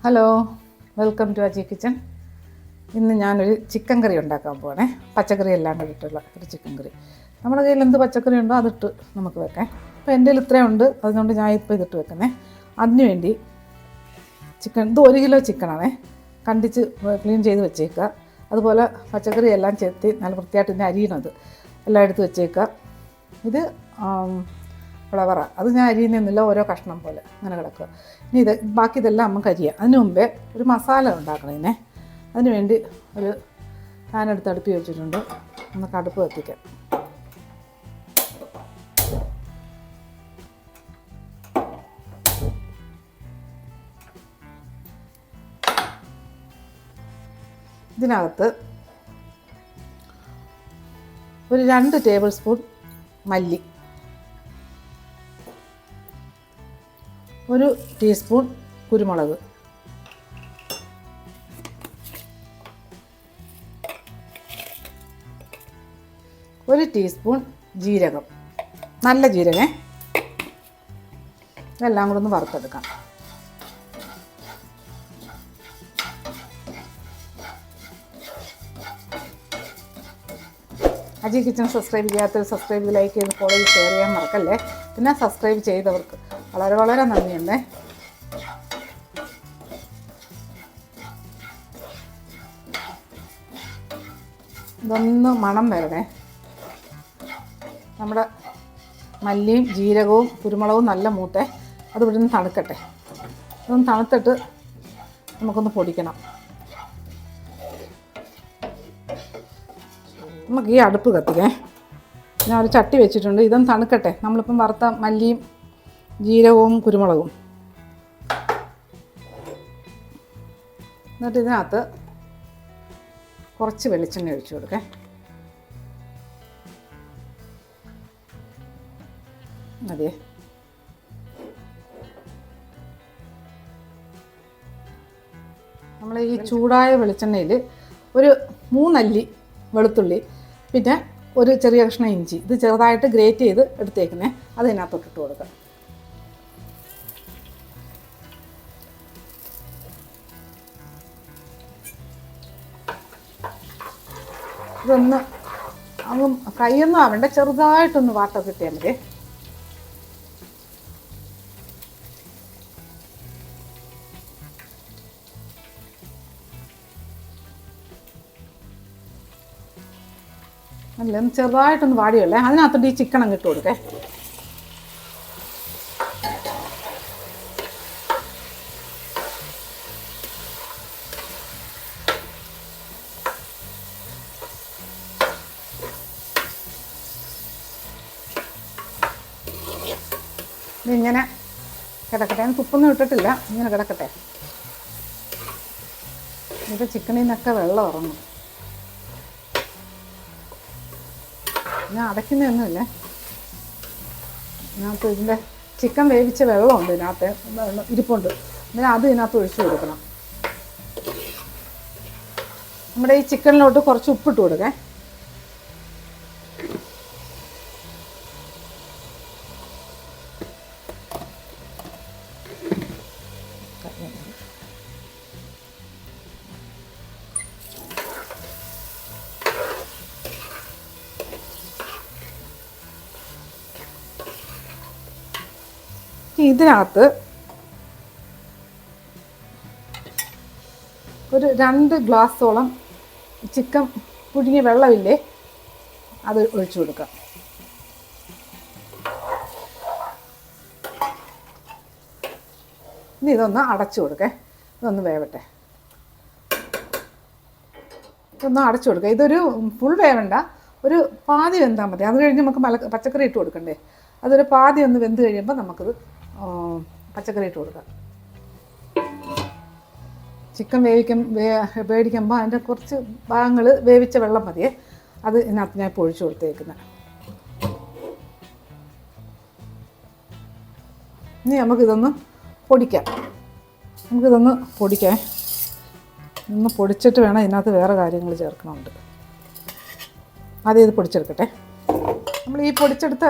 Hello, welcome to Aji kitchen. ഇന്ന് ഞാനൊരു chicken കറി ഉണ്ടാക്കാൻ പോകണേ. പച്ചക്കറി എല്ലാം കൂടിയിട്ടുള്ള ഒരു ചിക്കൻ കറി. നമ്മുടെ കയ്യിൽ എന്ത് പച്ചക്കറി ഉണ്ടോ അതിട്ട് നമുക്ക് വെക്കാം. അപ്പോൾ എൻ്റെ കയ്യിൽ ഇത്രയും ഉണ്ട്, അതുകൊണ്ട് ഞാൻ ഇപ്പോൾ ഇതിട്ട് വെക്കുന്നേ. അതിന് വേണ്ടി ഇത് 1 കിലോ ചിക്കനാണേ. കണ്ടിച്ച് ക്ലീൻ ചെയ്ത് വെച്ചേക്കുക. അതുപോലെ പച്ചക്കറി എല്ലാം ചെത്തി നല്ല വൃത്തിയായിട്ട് ഇതിനെ അരിയണത് എല്ലാം എടുത്ത് വെച്ചേക്കുക. ഇത് ഫ്ലവറാണ്, അത് ഞാൻ അരിയുന്നില്ല, ഓരോ കഷ്ണം പോലെ അങ്ങനെ കിടക്കുക. ഇനി ബാക്കി ഇതെല്ലാം നമുക്ക് അരിയാം. അതിന് മുമ്പേ ഒരു മസാല ഉണ്ടാക്കണം ഇതിനെ. അതിന് വേണ്ടി ഒരു പാനെടുത്ത് അടുപ്പി വെച്ചിട്ടുണ്ട്. നമുക്ക് അടുപ്പ് കത്തിക്കാം. ഇതിനകത്ത് ഒരു 2 ടേബിൾ സ്പൂൺ മല്ലി, 1 ടീസ്പൂൺ കുരുമുളക്, 1 ടീസ്പൂൺ ജീരകം, നല്ല ജീരകം. ഇതെല്ലാം കൂടെ ഒന്ന് വറുത്തെടുക്കാം. അജി കിച്ചൺ സബ്സ്ക്രൈബ് ചെയ്യാത്തവർ സബ്സ്ക്രൈബ് ചെയ്ത് ലൈക്ക് ചെയ്ത് ഫോളോ ചെയ്ത് ഷെയർ ചെയ്യാൻ മറക്കല്ലേ. പിന്നെ സബ്സ്ക്രൈബ് ചെയ്തവർക്ക് വളരെ വളരെ നന്ദിയുണ്ട്. ഇതൊന്ന് മണം വരണേ. നമ്മുടെ മല്ലിയും ജീരകവും കുരുമുളകും നല്ല മൂത്തേ. അത് ഇവിടെ നിന്ന് തണുക്കട്ടെ. ഇതൊന്ന് തണുത്തിട്ട് നമുക്കൊന്ന് പൊടിക്കണം. നമുക്ക് ഈ അടുപ്പ് കത്തിക്കേ. ഞാൻ ഒരു ചട്ടി വെച്ചിട്ടുണ്ട്. ഇതൊന്ന് തണുക്കട്ടെ. നമ്മളിപ്പം വറുത്ത മല്ലിയും ജീരകവും കുരുമുളകും. എന്നിട്ട് ഇതിനകത്ത് കുറച്ച് വെളിച്ചെണ്ണ ഒഴിച്ചു കൊടുക്കേ. അതെ, നമ്മൾ ഈ ചൂടായ വെളിച്ചെണ്ണയിൽ ഒരു 3 അല്ലി വെളുത്തുള്ളി, പിന്നെ ഒരു ചെറിയ കഷ്ണം ഇഞ്ചി, ഇത് ചെറുതായിട്ട് ഗ്രേറ്റ് ചെയ്ത് എടുത്തേക്കുന്നേ, അത് ഇതിനകത്തോട്ടിട്ട് കൊടുക്കാം. ഇതൊന്ന് അങ്ങ് ഫ്രൈ ഒന്നും ആവേണ്ട, ചെറുതായിട്ടൊന്ന് വാട്ടൊക്കെ കിട്ടിയാൽ മതി. അല്ല, ഒന്ന് ചെറുതായിട്ടൊന്ന് വാടിയല്ലേ. അതിനകത്തോട്ട് ഈ ചിക്കൻ അങ്ങ് ഇട്ട് കൊടുക്കേ. ഇതിങ്ങനെ കിടക്കട്ടെ. ഞാൻ തുപ്പൊന്നും ഇട്ടിട്ടില്ല, ഇങ്ങനെ കിടക്കട്ടെ. ഇത് ചിക്കനിൽ നിന്നൊക്കെ വെള്ളം ഇറങ്ങും. ഞാൻ അടയ്ക്കുന്നതൊന്നുമില്ല. ഇതിനകത്ത് ഇതിൻ്റെ ചിക്കൻ വേവിച്ച വെള്ളമുണ്ട്, ഇതിനകത്ത് ഇരിപ്പുണ്ട്. പിന്നെ അത് ഇതിനകത്ത് ഒഴിച്ചു കൊടുക്കണം. നമ്മുടെ ഈ ചിക്കനിലോട്ട് കുറച്ച് ഉപ്പിട്ട് കൊടുക്കേ. ഇതിനകത്ത് ഒരു 2 ഗ്ലാസ്സോളം ചിക്കൻ പുഴുങ്ങിയ വെള്ളമില്ലേ, അത് ഒഴിച്ചു കൊടുക്കാം. ഇനി ഇതൊന്ന് അടച്ചു കൊടുക്കേ. ഇതൊന്ന് വേവട്ടെ. ഇതൊന്ന് അടച്ചു കൊടുക്കുക. ഇതൊരു ഫുൾ വേവണ്ട, ഒരു പാതി വെന്താൽ മതി. അത് കഴിഞ്ഞ് നമുക്ക് പച്ചക്കറി ഇട്ട് കൊടുക്കണ്ടേ. അതൊരു പാതി ഒന്ന് വെന്ത് കഴിയുമ്പോൾ നമുക്കത് പച്ചക്കറി ഇട്ട് കൊടുക്കാം. ചിക്കൻ വേവിക്കുമ്പോൾ അതിൻ്റെ കുറച്ച് ഭാഗങ്ങൾ വേവിച്ച വെള്ളം മതിയേ. അത് ഇതിനകത്ത് ഞാൻ ഇപ്പോൾ ഒഴിച്ചു കൊടുത്തേക്കുന്നത്. ഇനി നമുക്കിതൊന്ന് പൊടിക്കാം. പൊടിക്കാം. ഒന്ന് പൊടിച്ചിട്ട് വേണം ഇതിനകത്ത് വേറെ കാര്യങ്ങൾ ചേർക്കണമുണ്ട്. ആദ്യം ഇത് പൊടിച്ചെടുക്കട്ടെ. നമ്മൾ ഈ പൊടിച്ചെടുത്ത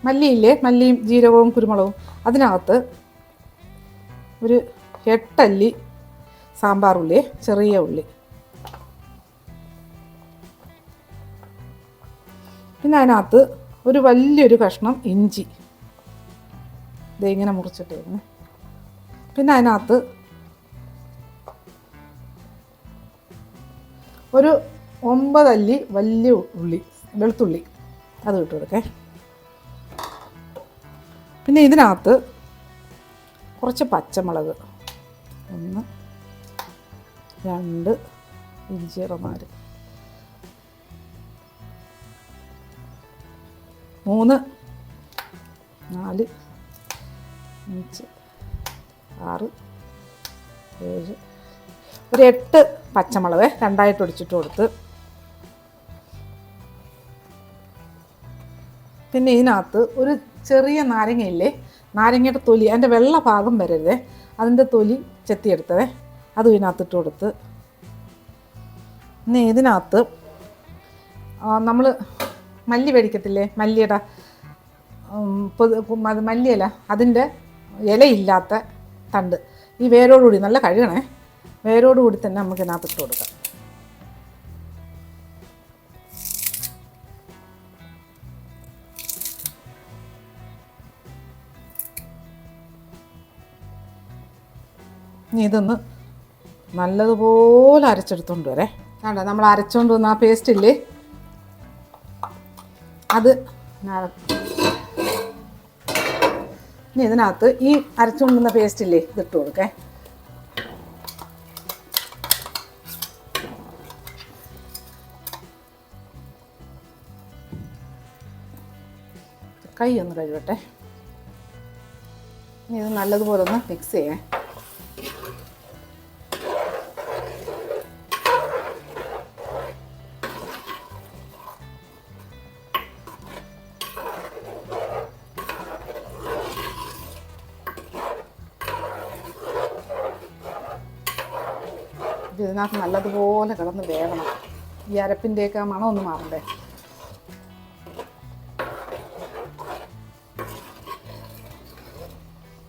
മല്ലിയില്ലേ, മല്ലിയും ജീരകവും കുരുമുളകും, അതിനകത്ത് ഒരു 8 അല്ലി സാമ്പാർ ഉള്ളി, ചെറിയ ഉള്ളി. പിന്നെ അതിനകത്ത് ഒരു വലിയൊരു കഷ്ണം ഇഞ്ചി ദേ ഇങ്ങനെ മുറിച്ചിട്ടേക്കണേ. പിന്നെ അതിനകത്ത് ഒരു 9 അല്ലി വലിയ ഉള്ളി, വെളുത്തുള്ളി, അത് ഇട്ട് കൊടുക്കേ. പിന്നെ ഇതിനകത്ത് കുറച്ച് പച്ചമുളക്, 1 2 ഇഞ്ചിറമാര്, 3 4 5 6 7 ഒരു 8 പച്ചമുളക് 2ആയിട്ട് ഒടിച്ചിട്ട് കൊടുത്ത്. പിന്നെ ഇതിനകത്ത് ഒരു ചെറിയ നാരങ്ങയില്ലേ, നാരങ്ങയുടെ തൊലി, അതിൻ്റെ വെള്ള ഭാഗം വരരുതേ, അതിൻ്റെ തൊലി ചെത്തിയെടുത്തതേ, അതും ഇതിനകത്തിട്ട് കൊടുത്ത്. പിന്നെ ഇതിനകത്ത് നമ്മൾ മല്ലി മേടിക്കത്തില്ലേ, മല്ലിയുടെ മല്ലിയില, അതിൻ്റെ ഇലയില്ലാത്ത തണ്ട്, ഈ വേരോടുകൂടി നല്ല കഴുകണേ, വേരോടുകൂടി തന്നെ നമുക്ക് ഇതിനകത്ത് ഇട്ട് കൊടുക്കാം. ഇനി ഇതൊന്ന് നല്ലതുപോലെ അരച്ചെടുത്തോണ്ട് വരെ. വേണ്ട, നമ്മൾ അരച്ചുകൊണ്ട് വന്ന ആ പേസ്റ്റില്ലേ, അത് ഇനി ഇതിനകത്ത് ഈ അരച്ചുകൊണ്ട് വന്ന പേസ്റ്റില്ലേ, ഇതിട്ട് കൊടുക്കേ. കൈ ഒന്ന് കഴുകട്ടെ. ഇനി ഇത് നല്ലതുപോലെ ഒന്ന് മിക്സ് ചെയ്യേ. ഇതിനകത്ത് നല്ലതുപോലെ കിടന്ന് വേകണം. ഈ അരപ്പിൻ്റെയൊക്കെ മണം ഒന്ന് മാറണ്ടേ.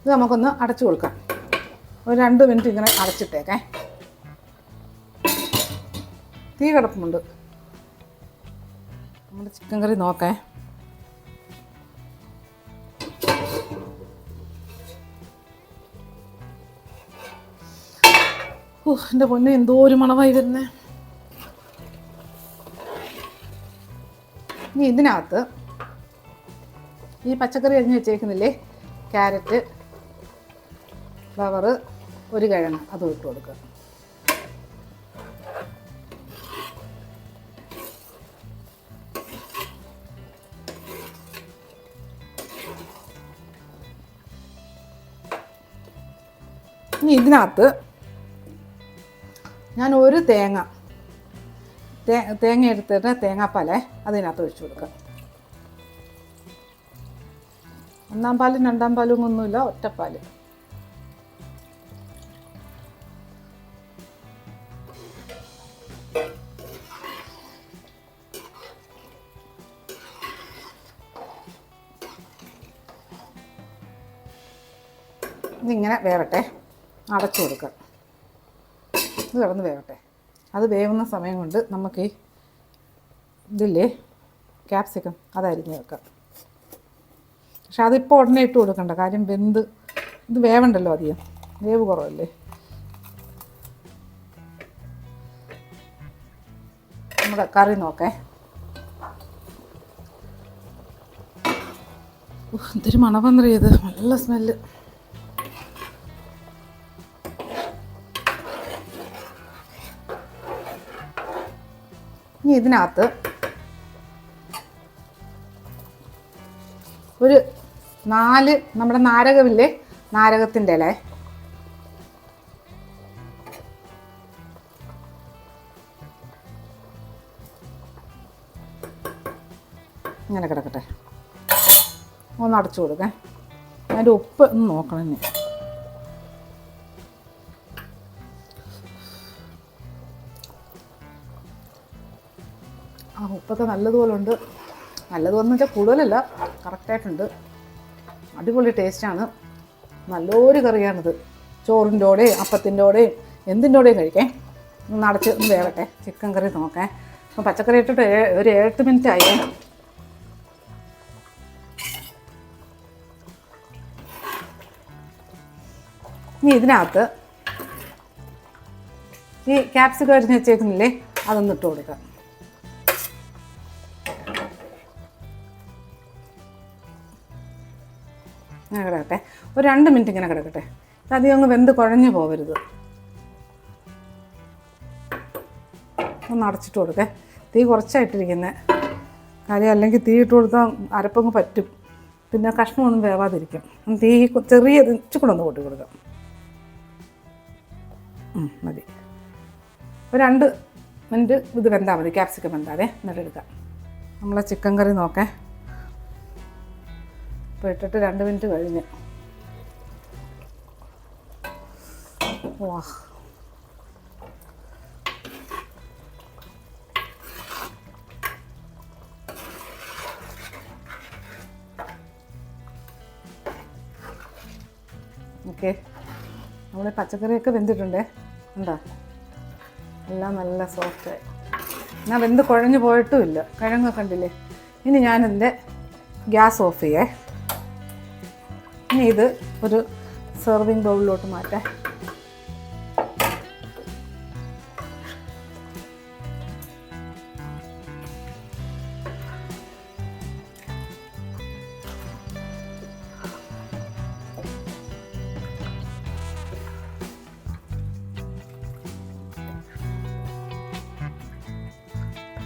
ഇത് നമുക്കൊന്ന് അടച്ചു കൊടുക്കാം. ഒരു 2 മിനിറ്റ് ഇങ്ങനെ അടച്ചിട്ടേക്കേ. തീ കിടപ്പുണ്ട്. നമ്മുടെ ചിക്കൻ കറി നോക്കേ. എൻ്റെ പൊന്നെ, എന്തോ ഒരു മണമായി വരുന്നേ. ഇനി ഇതിനകത്ത് ഈ പച്ചക്കറി അരിഞ്ഞ് വെച്ചേക്കുന്നില്ലേ, ക്യാരറ്റ്, ഫ്ലവർ, ഒരു കിഴങ്ങ്, അതും ഇട്ട് കൊടുക്കുക. ഇനി ഇതിനകത്ത് ഞാൻ ഒരു തേങ്ങ എടുത്തിട്ട് തേങ്ങാപ്പാലേ അതിനകത്ത് ഒഴിച്ചു കൊടുക്കാം. 1-ാം പാലും 2-ാം പാലും ഒന്നുമില്ല, ഒറ്റപ്പാല്. ഇതിങ്ങനെ വേവട്ടെ, അടച്ചു കൊടുക്കുക. ഇത് കിടന്ന് വേവട്ടെ. അത് വേവുന്ന സമയം കൊണ്ട് നമുക്ക് ഈ ഇതില്ലേ ക്യാപ്സിക്കം, അതായിരിക്കും വെക്കാം. പക്ഷെ അതിപ്പോൾ ഉടനെ ഇട്ട് കൊടുക്കണ്ട, കാര്യം ഇത് വേവണ്ടല്ലോ, അധികം വേവ് കുറവല്ലേ. നമ്മുടെ കറി നോക്കേ. എന്തൊരു മണമെന്നറിയത്, നല്ല സ്മെല്ല്. ഇനി ഇതിനകത്ത് ഒരു 4 നമ്മുടെ നാരകമില്ലേ, നാരകത്തിൻ്റെ ഇല, ഇങ്ങനെ കിടക്കട്ടെ. ഒന്ന് അടച്ചു കൊടുക്കാം. അതിൻ്റെ ഉപ്പ് ഒന്ന് നോക്കണം. ഇനി ആ ഉപ്പൊക്കെ നല്ലതുപോലെ ഉണ്ട്. നല്ലതുപോലെ വെച്ചാൽ കൂടുതലല്ല, കറക്റ്റായിട്ടുണ്ട്. അടിപൊളി ടേസ്റ്റാണ്. നല്ലൊരു കറിയാണിത്. ചോറിൻ്റെ കൂടെയും അപ്പത്തിൻ്റെ കൂടെയും എന്തിൻ്റെ കൂടെയും കഴിക്കാം. ഒന്ന് അടച്ച് ഒന്ന് വേവട്ടെ. ചിക്കൻ കറി നോക്കാം. അപ്പം പച്ചക്കറി ഇട്ടിട്ട് ഒരു 8 മിനിറ്റ് ആയേ. ഇനി ഇതിനകത്ത് ഈ ക്യാപ്സിക്കം അരിഞ്ഞ് വെച്ചേക്കുന്നില്ലേ, അതൊന്ന് ഇട്ട് കൊടുക്കാം. ഇങ്ങനെ കിടക്കട്ടെ, ഒരു 2 മിനിറ്റ് ഇങ്ങനെ കിടക്കട്ടെ. അധികം അങ്ങ് വെന്ത് കുഴഞ്ഞു പോകരുത്. ഒന്ന് അടച്ചിട്ട് കൊടുക്കേ. തീ കുറച്ചായിട്ടിരിക്കുന്നത് കാര്യം, അല്ലെങ്കിൽ തീ ഇട്ട് കൊടുത്താൽ അരപ്പങ്ങ് പറ്റും, പിന്നെ കഷ്ണമൊന്നും വേവാതിരിക്കും. തീ ചെറിയ ഇച്ചിക്കൂടെ ഒന്ന് കൂട്ടി കൊടുക്കാം. മതി. ഒരു 2 മിനിറ്റ് ഇത് വെന്താൽ മതി. ക്യാപ്സിക്കം വെന്താതെ എന്നിട്ട് എടുക്കാം. നമ്മളെ ചിക്കൻ കറി നോക്കേ. ഇപ്പോൾ ഇട്ടിട്ട് 2 മിനിറ്റ് കഴിഞ്ഞ്. വാ, ഓക്കെ. നമ്മുടെ പച്ചക്കറിയൊക്കെ വെന്തിട്ടുണ്ടേ. എന്താ എല്ലാം നല്ല സോഫ്റ്റായി. ഞാൻ വെന്ത് കുഴഞ്ഞു പോയിട്ടുമില്ല. കിഴങ്ങൊക്കെ ഉണ്ടില്ലേ. ഇനി ഞാനിതിൻ്റെ ഗ്യാസ് ഓഫ് ചെയ്യേ. ഇനി ഇത് ഒരു സെർവിങ് ബൗളിലോട്ട് മാറ്റാം.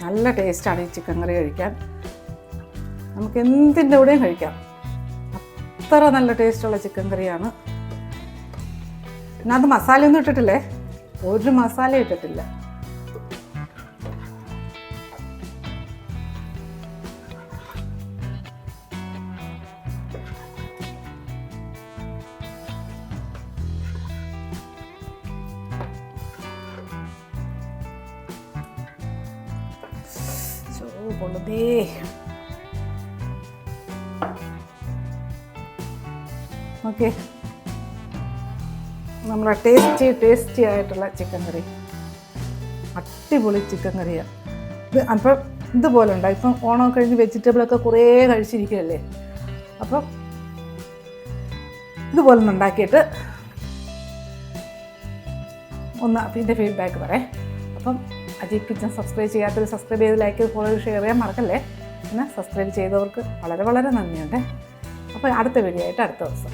നല്ല ടേസ്റ്റാണ് ഈ ചിക്കൻ കറി കഴിക്കാൻ. നമുക്ക് എന്തിൻ്റെ കൂടെയും കഴിക്കാം. അത്ര നല്ല ടേസ്റ്റുള്ള ചിക്കൻ കറിയാണ്. പിന്നെ അത് മസാലയൊന്നും ഇട്ടിട്ടില്ലേ, ഒരു മസാല ഇട്ടിട്ടില്ല. കൊള്ളുതേ. ഓക്കെ, നമ്മുടെ ടേസ്റ്റി ആയിട്ടുള്ള ചിക്കൻ കറി, അടിപൊളി ചിക്കൻ കറിയാണ് ഇത്. അപ്പം ഇതുപോലെ ഉണ്ടാകും. ഇപ്പം ഓണം കഴിഞ്ഞ് വെജിറ്റബിളൊക്കെ കുറേ കഴിച്ചിരിക്കുകയല്ലേ. അപ്പം ഇതുപോലെ ഒന്ന് ഉണ്ടാക്കിയിട്ട് ഒന്ന് ഇതിൻ്റെ ഫീഡ്ബാക്ക് പറയാം. അപ്പം അജീബ് കിച്ചൻ സബ്സ്ക്രൈബ് ചെയ്യാത്തവർ സബ്സ്ക്രൈബ് ചെയ്ത് ലൈക്ക് ഫോളോ ഷെയർ ചെയ്യാൻ മറക്കല്ലേ. പിന്നെ സബ്സ്ക്രൈബ് ചെയ്തവർക്ക് വളരെ വളരെ നന്ദിയുണ്ട്. അപ്പോൾ അടുത്ത വീഡിയോ ആയിട്ട് അടുത്ത ദിവസം.